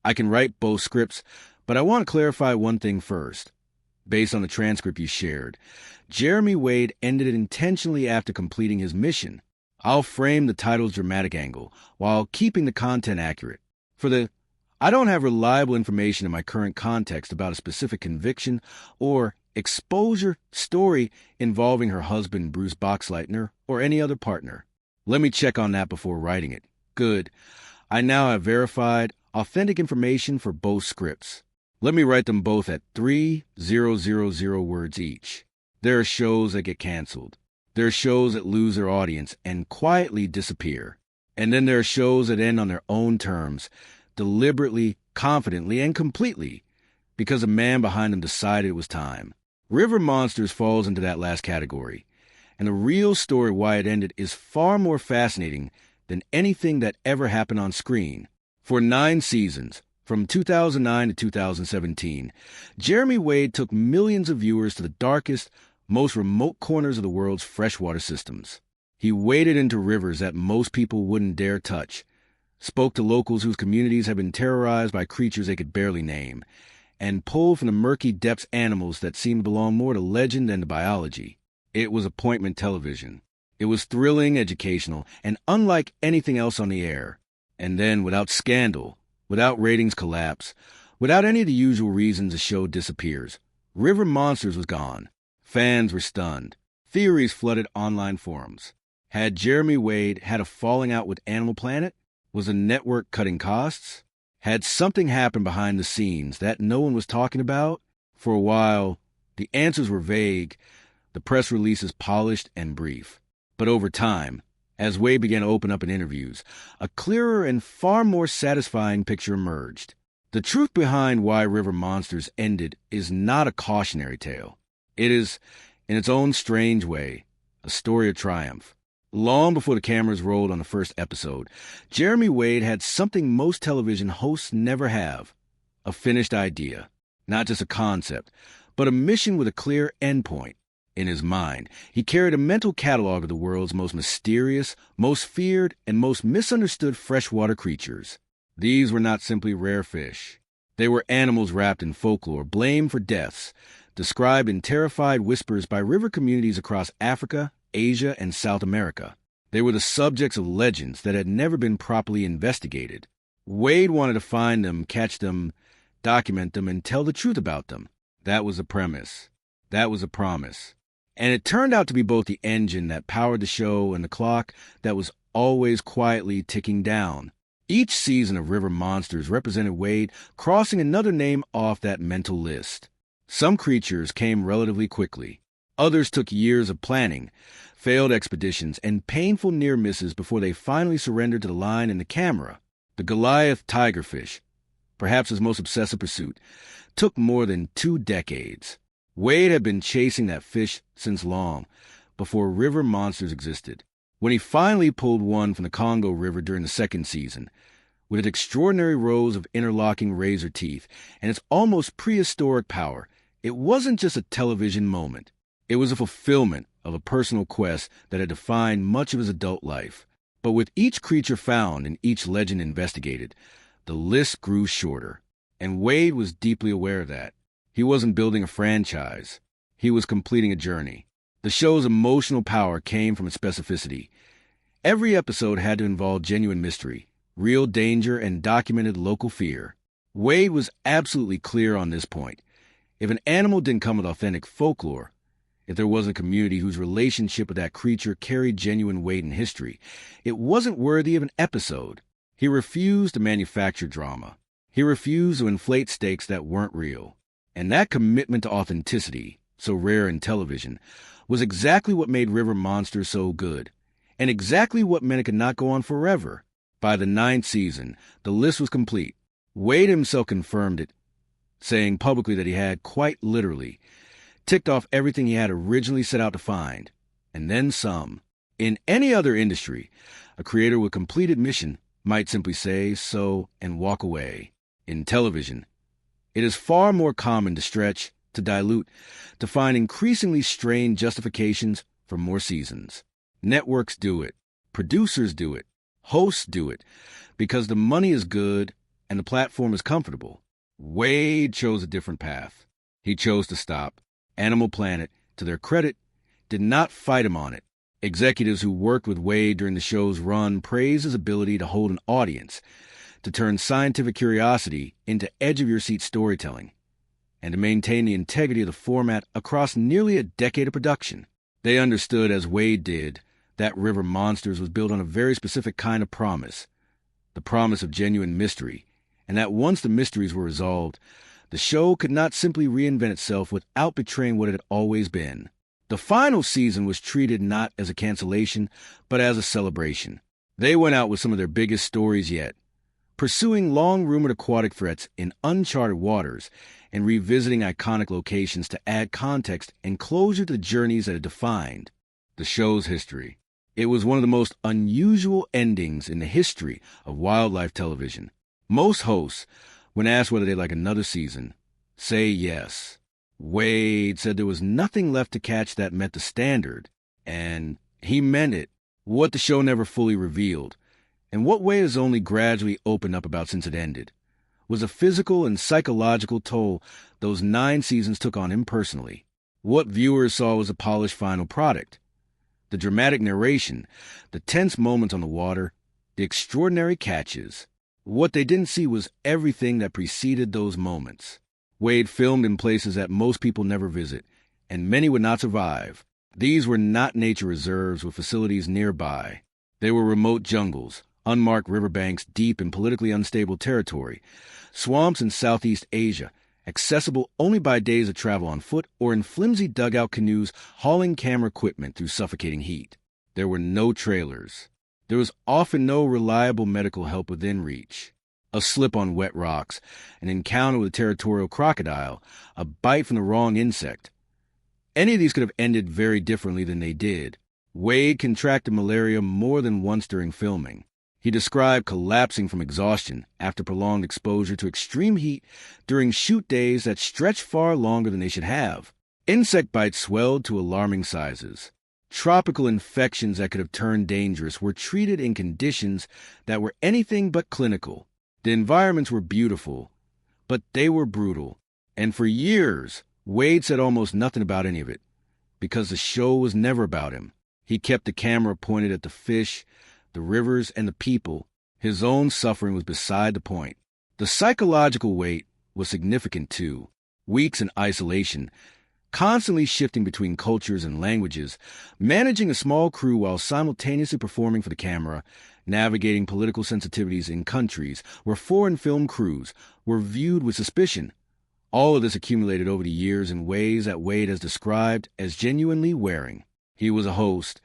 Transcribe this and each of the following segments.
I can write both scripts, but I want to clarify one thing first. Based on the transcript you shared, Jeremy Wade ended it intentionally after completing his mission. I'll frame the title's dramatic angle while keeping the content accurate. I don't have reliable information in my current context about a specific conviction or exposure story involving her husband, Bruce Boxleitner, or any other partner. Let me check on that before writing it. Good. I now have verified, authentic information for both scripts. Let me write them both at 3,000 words each. There are shows that get canceled. There are shows that lose their audience and quietly disappear. And then there are shows that end on their own terms, deliberately, confidently, and completely, because a man behind them decided it was time. River Monsters falls into that last category, and the real story why it ended is far more fascinating than anything that ever happened on screen. For 9 seasons, from 2009 to 2017, Jeremy Wade took millions of viewers to the darkest, most remote corners of the world's freshwater systems. He waded into rivers that most people wouldn't dare touch, spoke to locals whose communities had been terrorized by creatures they could barely name, and pulled from the murky depths animals that seemed to belong more to legend than to biology. It was appointment television. It was thrilling, educational, and unlike anything else on the air. And then, without scandal, without ratings collapse, without any of the usual reasons the show disappears, River Monsters was gone. Fans were stunned. Theories flooded online forums. Had Jeremy Wade had a falling out with Animal Planet? Was the network cutting costs? Had something happened behind the scenes that no one was talking about? For a while, the answers were vague, the press releases polished and brief. But over time, as Wade began to open up in interviews, a clearer and far more satisfying picture emerged. The truth behind why River Monsters ended is not a cautionary tale. It is, in its own strange way, a story of triumph. Long before the cameras rolled on the first episode, Jeremy Wade had something most television hosts never have: a finished idea. Not just a concept, but a mission with a clear endpoint. In his mind, he carried a mental catalog of the world's most mysterious, most feared, and most misunderstood freshwater creatures. These were not simply rare fish. They were animals wrapped in folklore, blamed for deaths, described in terrified whispers by river communities across Africa, Asia, and South America. They were the subjects of legends that had never been properly investigated. Wade wanted to find them, catch them, document them, and tell the truth about them. That was the premise. That was a promise. And it turned out to be both the engine that powered the show and the clock that was always quietly ticking down. Each season of River Monsters represented Wade crossing another name off that mental list. Some creatures came relatively quickly. Others took years of planning, failed expeditions, and painful near misses before they finally surrendered to the line and the camera. The Goliath tigerfish, perhaps his most obsessive pursuit, took more than 2 decades. Wade had been chasing that fish since long, before River Monsters existed. When he finally pulled one from the Congo River during the 2nd season, with its extraordinary rows of interlocking razor teeth and its almost prehistoric power, it wasn't just a television moment. It was a fulfillment of a personal quest that had defined much of his adult life. But with each creature found and each legend investigated, the list grew shorter. And Wade was deeply aware of that. He wasn't building a franchise. He was completing a journey. The show's emotional power came from its specificity. Every episode had to involve genuine mystery, real danger, and documented local fear. Wade was absolutely clear on this point. If an animal didn't come with authentic folklore, if there wasn't a community whose relationship with that creature carried genuine weight in history, it wasn't worthy of an episode. He refused to manufacture drama. He refused to inflate stakes that weren't real. And that commitment to authenticity, so rare in television, was exactly what made River Monsters so good, and exactly what meant it could not go on forever. By the 9th season, the list was complete. Wade himself confirmed it, saying publicly that he had, quite literally, ticked off everything he had originally set out to find, and then some. In any other industry, a creator with completed mission might simply say so and walk away. In television, it is far more common to stretch, to dilute, to find increasingly strained justifications for more seasons. Networks do it. Producers do it. Hosts do it. Because the money is good and the platform is comfortable. Wade chose a different path. He chose to stop. Animal Planet, to their credit, did not fight him on it. Executives who worked with Wade during the show's run praised his ability to hold an audience, to turn scientific curiosity into edge-of-your-seat storytelling, and to maintain the integrity of the format across nearly a decade of production. They understood, as Wade did, that River Monsters was built on a very specific kind of promise, the promise of genuine mystery, and that once the mysteries were resolved, the show could not simply reinvent itself without betraying what it had always been. The final season was treated not as a cancellation, but as a celebration. They went out with some of their biggest stories yet, pursuing long-rumored aquatic threats in uncharted waters and revisiting iconic locations to add context and closure to the journeys that had defined the show's history. It was one of the most unusual endings in the history of wildlife television. Most hosts, when asked whether they'd like another season, say yes. Wade said there was nothing left to catch that met the standard, and he meant it. What the show never fully revealed, and what Wade has only gradually opened up about since it ended, was a physical and psychological toll those 9 seasons took on him personally. What viewers saw was a polished final product. The dramatic narration, the tense moments on the water, the extraordinary catches. What they didn't see was everything that preceded those moments. Wade filmed in places that most people never visit, and many would not survive. These were not nature reserves with facilities nearby. They were remote jungles, unmarked riverbanks deep in politically unstable territory, swamps in Southeast Asia, accessible only by days of travel on foot or in flimsy dugout canoes hauling camera equipment through suffocating heat. There were no trailers. There was often no reliable medical help within reach. A slip on wet rocks, an encounter with a territorial crocodile, a bite from the wrong insect. Any of these could have ended very differently than they did. Wade contracted malaria more than once during filming. He described collapsing from exhaustion after prolonged exposure to extreme heat during shoot days that stretched far longer than they should have. Insect bites swelled to alarming sizes. Tropical infections that could have turned dangerous were treated in conditions that were anything but clinical. The environments were beautiful, but they were brutal. And for years, Wade said almost nothing about any of it, because the show was never about him. He kept the camera pointed at the fish, the rivers, and the people. His own suffering was beside the point. The psychological weight was significant too. Weeks in isolation, constantly shifting between cultures and languages, managing a small crew while simultaneously performing for the camera, navigating political sensitivities in countries where foreign film crews were viewed with suspicion. All of this accumulated over the years in ways that Wade has described as genuinely wearing. He was a host,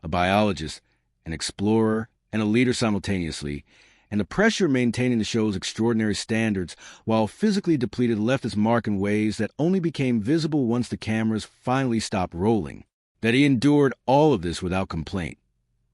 a biologist, an explorer, and a leader simultaneously, and the pressure of maintaining the show's extraordinary standards while physically depleted left its mark in ways that only became visible once the cameras finally stopped rolling. That he endured all of this without complaint,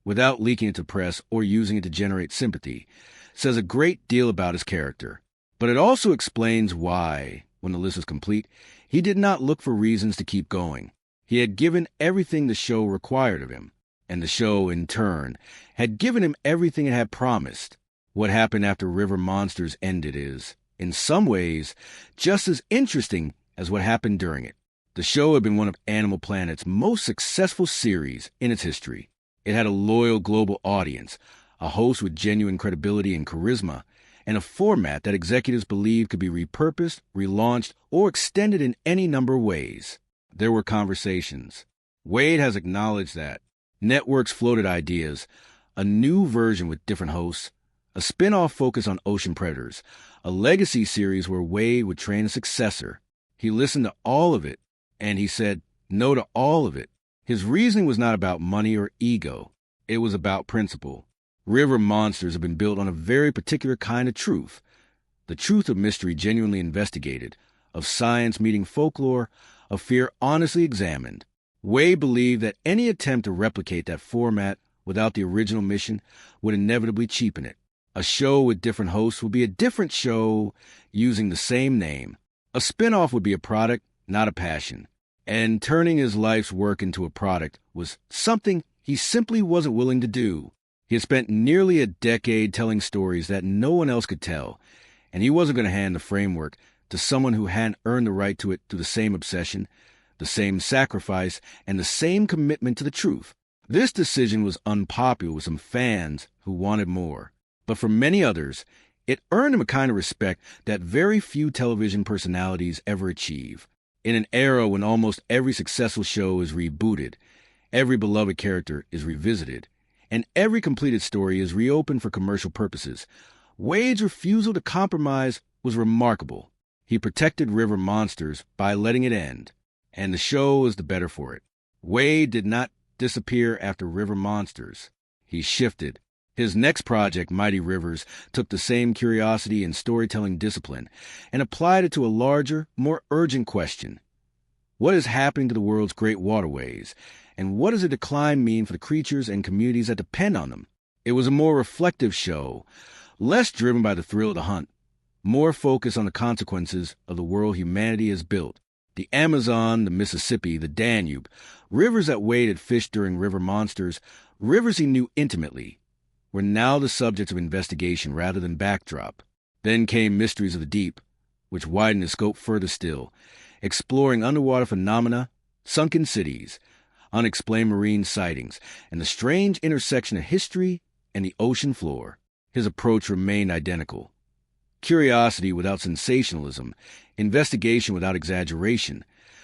without leaking it to press or using it to generate sympathy, says a great deal about his character. But it also explains why, when the list was complete, he did not look for reasons to keep going. He had given everything the show required of him, and the show, in turn, had given him everything it had promised. What happened after River Monsters ended is, in some ways, just as interesting as what happened during it. The show had been one of Animal Planet's most successful series in its history. It had a loyal global audience, a host with genuine credibility and charisma, and a format that executives believed could be repurposed, relaunched, or extended in any number of ways. There were conversations. Wade has acknowledged that. Networks floated ideas, a new version with different hosts, a spin-off focus on ocean predators, a legacy series where Wade would train a successor. He listened to all of it, and he said no to all of it. His reasoning was not about money or ego. It was about principle. River Monsters have been built on a very particular kind of truth, the truth of mystery genuinely investigated, of science meeting folklore, of fear honestly examined. Wade believed that any attempt to replicate that format without the original mission would inevitably cheapen it. A show with different hosts would be a different show using the same name. A spin-off would be a product, not a passion. And turning his life's work into a product was something he simply wasn't willing to do. He had spent nearly a decade telling stories that no one else could tell, and he wasn't going to hand the framework to someone who hadn't earned the right to it through the same obsession, the same sacrifice, and the same commitment to the truth. This decision was unpopular with some fans who wanted more, but for many others, it earned him a kind of respect that very few television personalities ever achieve. In an era when almost every successful show is rebooted, every beloved character is revisited, and every completed story is reopened for commercial purposes, Wade's refusal to compromise was remarkable. He protected River Monsters by letting it end, and the show is the better for it. Wade did not disappear after River Monsters. He shifted. His next project, Mighty Rivers, took the same curiosity and storytelling discipline and applied it to a larger, more urgent question. What is happening to the world's great waterways, and what does a decline mean for the creatures and communities that depend on them? It was a more reflective show, less driven by the thrill of the hunt, more focused on the consequences of the world humanity has built. The Amazon, the Mississippi, the Danube, rivers that Wade had fished during River Monsters, rivers he knew intimately, were now the subjects of investigation rather than backdrop. Then came Mysteries of the Deep, which widened the scope further still, exploring underwater phenomena, sunken cities, unexplained marine sightings, and the strange intersection of history and the ocean floor. His approach remained identical. Curiosity without sensationalism, investigation without exaggeration,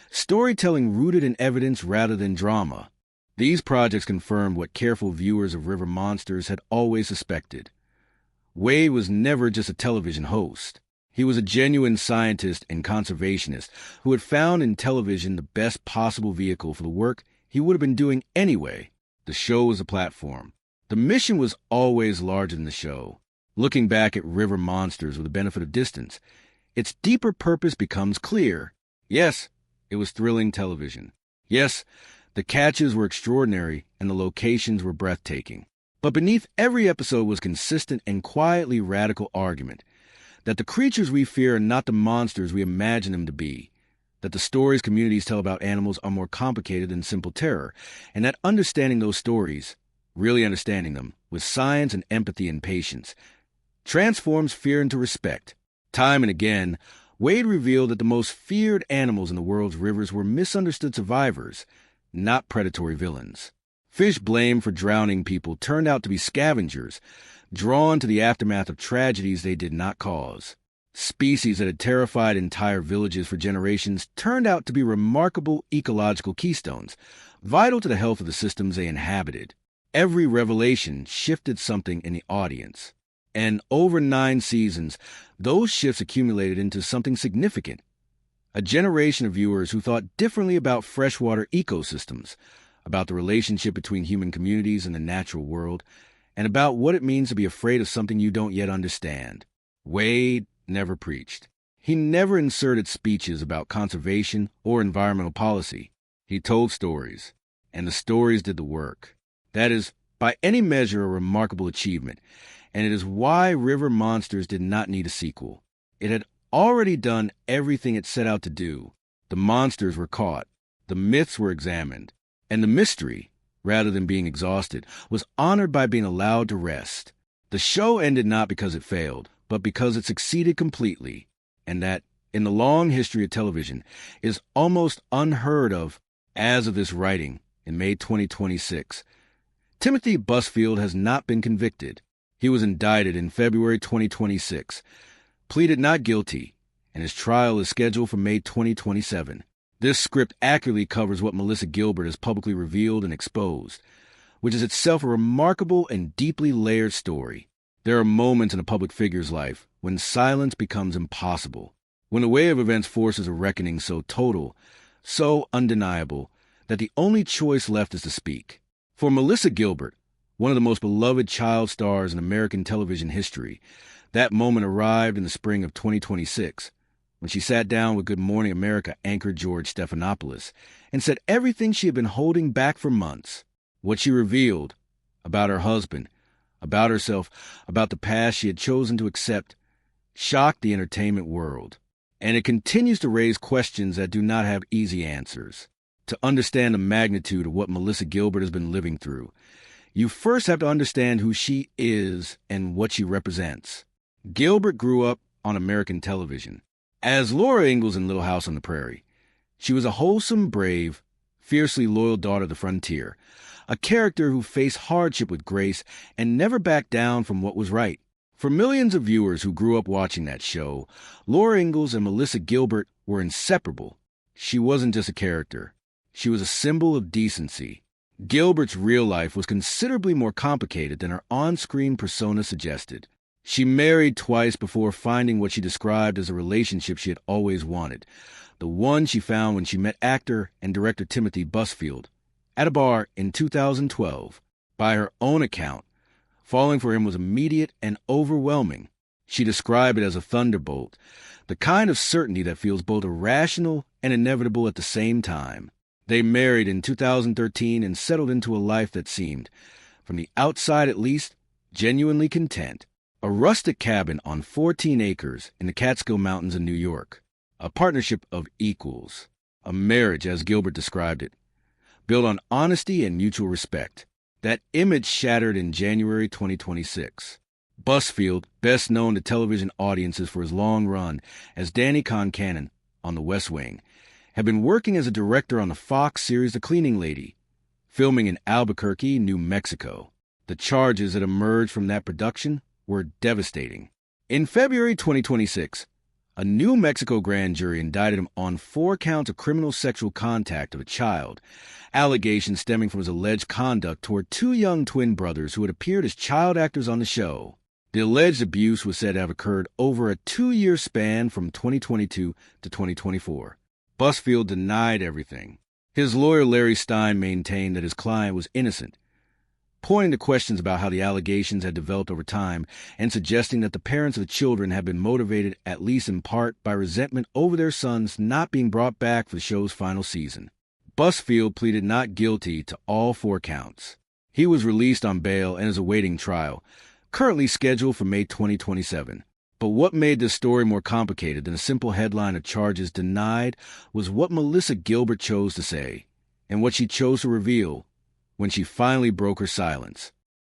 storytelling rooted in evidence rather than drama. These projects confirmed what careful viewers of River Monsters had always suspected. Wade was never just a television host. He was a genuine scientist and conservationist who had found in television the best possible vehicle for the work he would have been doing anyway. The show was a platform. The mission was always larger than the show. Looking back at River Monsters with the benefit of distance, its deeper purpose becomes clear. Yes, it was thrilling television. Yes, the catches were extraordinary and the locations were breathtaking. But beneath every episode was consistent and quietly radical argument that the creatures we fear are not the monsters we imagine them to be, that the stories communities tell about animals are more complicated than simple terror, and that understanding those stories, really understanding them, with science and empathy and patience, transforms fear into respect. Time and again, Wade revealed that the most feared animals in the world's rivers were misunderstood survivors, not predatory villains. Fish blamed for drowning people turned out to be scavengers, drawn to the aftermath of tragedies they did not cause. Species that had terrified entire villages for generations turned out to be remarkable ecological keystones, vital to the health of the systems they inhabited. Every revelation shifted something in the audience. And over 9 seasons, those shifts accumulated into something significant. A generation of viewers who thought differently about freshwater ecosystems, about the relationship between human communities and the natural world, and about what it means to be afraid of something you don't yet understand. Wade never preached. He never inserted speeches about conservation or environmental policy. He told stories, and the stories did the work. That is, by any measure, a remarkable achievement, and it is why River Monsters did not need a sequel. It had already done everything it set out to do. The monsters were caught, the myths were examined, and the mystery, rather than being exhausted, was honored by being allowed to rest. The show ended not because it failed, but because it succeeded completely, and that, in the long history of television, is almost unheard of as of this writing in May 2026. Timothy Busfield has not been convicted. He was indicted in February 2026, pleaded not guilty, and his trial is scheduled for May 2027. This script accurately covers what Melissa Gilbert has publicly revealed and exposed, which is itself a remarkable and deeply layered story. There are moments in a public figure's life when silence becomes impossible, when the wave of events forces a reckoning so total, so undeniable, that the only choice left is to speak. For Melissa Gilbert, one of the most beloved child stars in American television history, that moment arrived in the spring of 2026, when she sat down with Good Morning America anchor George Stephanopoulos and said everything she had been holding back for months. What she revealed about her husband, about herself, about the past she had chosen to accept, shocked the entertainment world. And it continues to raise questions that do not have easy answers. To understand the magnitude of what Melissa Gilbert has been living through, you first have to understand who she is and what she represents. Gilbert grew up on American television. As Laura Ingalls in Little House on the Prairie, she was a wholesome, brave, fiercely loyal daughter of the frontier, a character who faced hardship with grace and never backed down from what was right. For millions of viewers who grew up watching that show, Laura Ingalls and Melissa Gilbert were inseparable. She wasn't just a character. She was a symbol of decency. Gilbert's real life was considerably more complicated than her on-screen persona suggested. She married twice before finding what she described as a relationship she had always wanted, the one she found when she met actor and director Timothy Busfield at a bar in 2012. By her own account, falling for him was immediate and overwhelming. She described it as a thunderbolt, the kind of certainty that feels both irrational and inevitable at the same time. They married in 2013 and settled into a life that seemed, from the outside at least, genuinely content. A rustic cabin on 14 acres in the Catskill Mountains in New York. A partnership of equals. A marriage, as Gilbert described it, built on honesty and mutual respect. That image shattered in January 2026. Busfield, best known to television audiences for his long run as Danny Concannon on The West Wing, had been working as a director on the Fox series The Cleaning Lady, filming in Albuquerque, New Mexico. The charges that emerged from that production were devastating. In February 2026, a New Mexico grand jury indicted him on 4 counts of criminal sexual contact of a child, allegations stemming from his alleged conduct toward 2 young twin brothers who had appeared as child actors on the show. The alleged abuse was said to have occurred over a 2-year span from 2022 to 2024. Busfield denied everything. His lawyer Larry Stein maintained that his client was innocent, pointing to questions about how the allegations had developed over time and suggesting that the parents of the children had been motivated, at least in part, by resentment over their sons not being brought back for the show's final season. Busfield pleaded not guilty to all 4 counts. He was released on bail and is awaiting trial, currently scheduled for May 2027. But what made this story more complicated than a simple headline of charges denied was what Melissa Gilbert chose to say, and what she chose to reveal when she finally broke her silence.